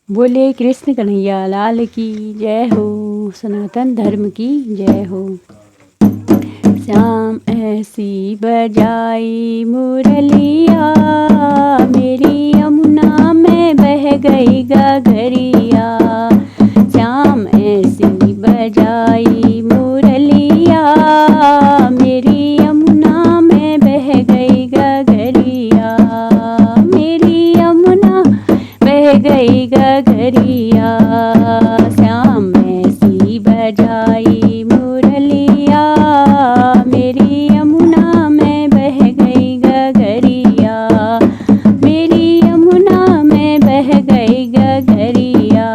बोले कृष्ण कन्हैया लाल की जय हो, सनातन धर्म की जय हो। श्याम ऐसी बजाई मुरलिया, मेरी यमुना में बह गई गगरिया। श्याम ऐसी बजाई मुरलिया, मेरी यमुना में बह गई गगरिया। मेरी यमुना बह गई गगरिया। श्याम ऐसी बजाई मुरलिया, मेरी यमुना में बह गई गगरिया। मेरी यमुना में बह गई गगरिया।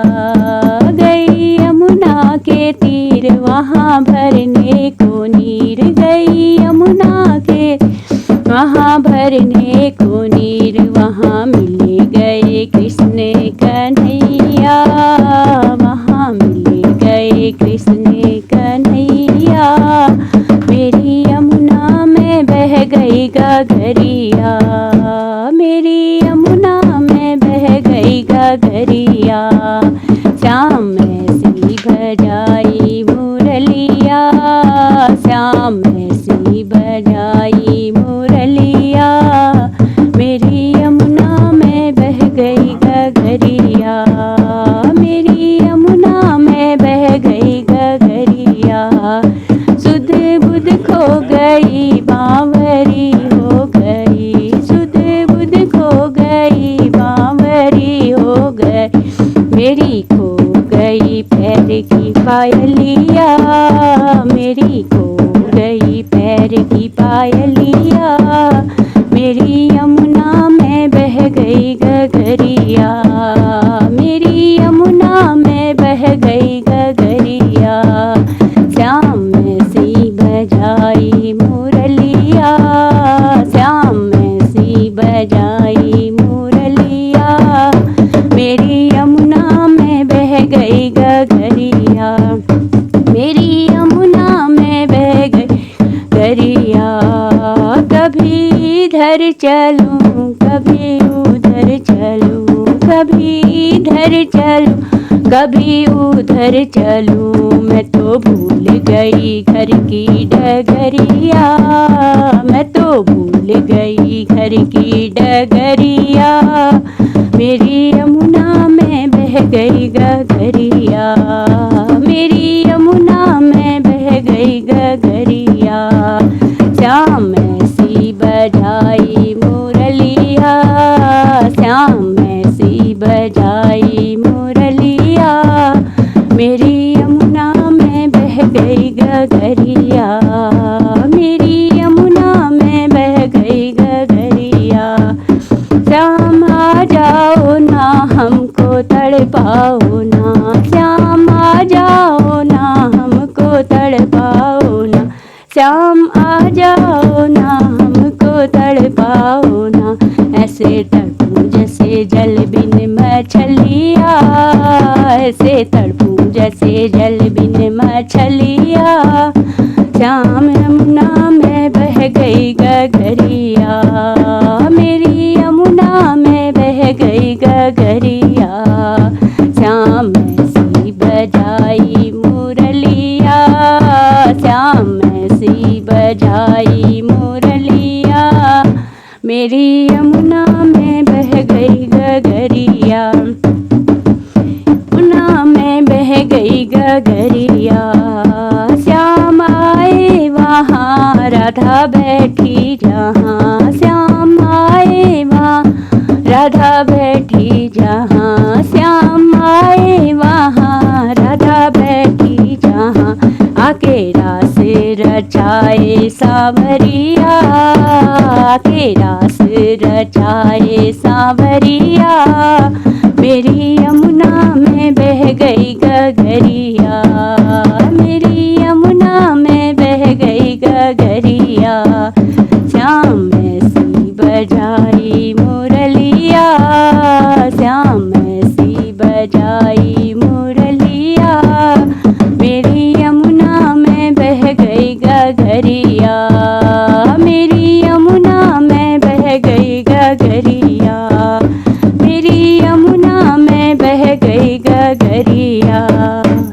गई यमुना के तीर वहाँ भरने को नीर। गई यमुना के वहाँ भरने को नीर। वहाँ मिले गए कृष्ण कन्हैया, वहाँ मिले गए कृष्ण कन्हैया। मेरी यमुना में बह गई गगरिया। मेरी यमुना में बह गई गगरिया। श्याम ऐसी बजाई मुरलिया, श्याम ऐसी बजाई मुरलिया। मेरी यमुना में बह गई गगरिया। मेरी यमुना में बह गई गगरिया। सुध बुध खो गई बांवरी हो गई। सुध बुध खो गई बांवरी हो गई। मेरी खो गई पैर की पायलिया। मेरी खो गई पैर की पायलिया। मेरी यमुना में बह गई गगरिया। मेरी यमुना में बह गई गगरिया। श्याम ऐसी बजाई मुरलिया, श्याम ऐसी बजाई मुरलिया। मेरी यमुना में बह गई गगरिया। मेरी यमुना में बह गई गगरिया। कभी इधर चलूं कभी उधर चलूं, कभी इधर चलूं कभी उधर चलूं। मैं तो भूल गई घर की डगरिया। मैं तो भूल गई घर की डगरिया। मेरी यमुना में बह गई गगरिया। मेरी यमुना में बह गई गगरिया। श्याम ऐसी बजाई मुरलिया, श्याम ऐसी बजाई मुरलिया। मेरी यमुना में बह गई गगरिया। मेरी यमुना में बह गई गगरिया। श्याम आ जाओ ना हमको तड़पाओ ना। श्याम आ जाओ ना हमको तड़पाओ ना। श्याम आ जाओ ना हमको तड़पाओ ना। ऐसे तड़पूं जैसे जल बिन मछलिया। ऐसे तड़पूं जैसे जल बिन मछलिया। श्याम यमुना में बह गई गगरिया। मेरी यमुना में बह गई गगरिया। श्याम ऐसी बजाई मुरलिया, श्याम ऐसी बजाई मुरलिया। मेरी यमुना में बह गई गगरिया। यमुना में बह गई गगरिया। श्याम आए वहाँ राधा बैठी जहाँ। श्याम आए वहाँ राधा बैठी जहाँ। श्याम आए वहाँ राधा बैठी जहाँ। आके रास रचाए सांवरिया। आके रास रचाए सांवरिया। मेरी यमुना में बह गई गगरिया। मेरी यमुना में बह गई गगरिया। श्याम ऐसी बजाई मुरलिया, श्याम ऐसी बजाई मुरलिया। मेरी यमुना में बह गई गगरिया। मेरी यमुना में बह गई गगरिया। मेरी यमुना में बह गई कन्हैया।